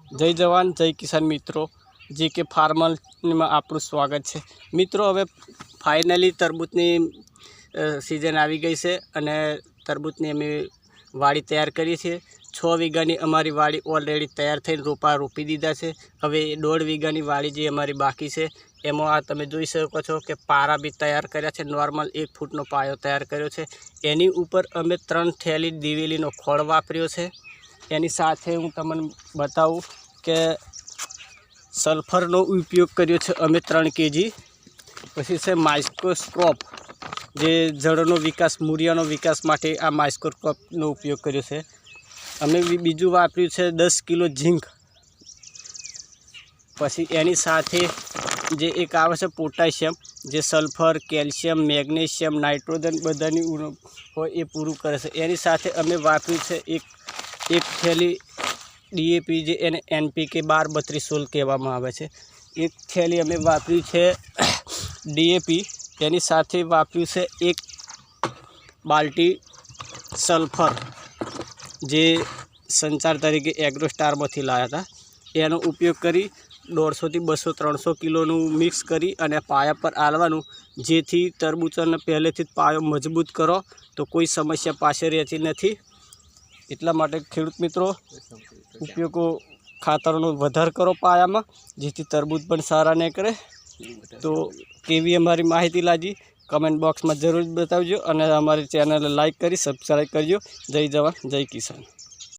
जय जवान जय किसान मित्रों, जी के फार्मर में आपनु स्वागत है। मित्रों, हवे फाइनली तरबूजनी सीजन आई गई है अने तरबूजनी अमे वाड़ी तैयार करी है। 6 वीघानी अमारी वाड़ी ऑलरेडी तैयार थई रोपा रोपी दीधा है। हवे 1.5 वीघानी वाड़ी जे अमारी बाकी है एमां आ तमे जोई शको छो कि पारा भी तैयार कर्या छे। नॉर्मल 1 फूटनो पायो तैयार कर्यो छे। एनी उपर अमे 3 थैली दिवेलीनो खोळ वापर्यो छे। एनी साथे हूँ तमने बताऊँ के सल्फरनो उपयोग कर्यो छे अमे 3 kg। पछी छे माइक्रोस्कोप, जे जड़नो विकास मूरियानो विकास माटे आ माइक्रोस्कोपनो उपयोग कर्यो छे। अमे बीजू वापर्युं छे 10 किलो झींक। पछी एनी साथे जे एक आवे छे पोटाशियम, जे सल्फर, कैल्शियम, मैग्नेशियम, नाइट्रोजन बधानी होय ए पूरुं करे छे। एनी साथे अमे वापर्युं छे एक थैली DAP, जे एने NPK 12-32-16 कहेवामां आवे छे। एक थैली अमे वापरी छे DAP। एनी साथे वापर्युं छे 1 बाल्टी सल्फर, जे संचार तरीके एग्रोस्टारमांथी लाया था। एनो उपयोग करी 150 થી 200-300 किलोनु मिक्स करी अने पाया पर आलवानुं, जेथी तरबूजने पहलेथी पायो मजबूत करो तो कोई समस्या पाछे रहती नहीं। एटला माटे खेडूत मित्रों, उपयोगो खातरनो वधार करो पायामां, जेथी तरबूज पण सारा निकळे। तो केवी अमारी माहिती लागी कमेंट बॉक्स में जरूर बतावजो अने अमारी चेनल लाइक करी सब्सक्राइब करजो। जय जवान जय किसान।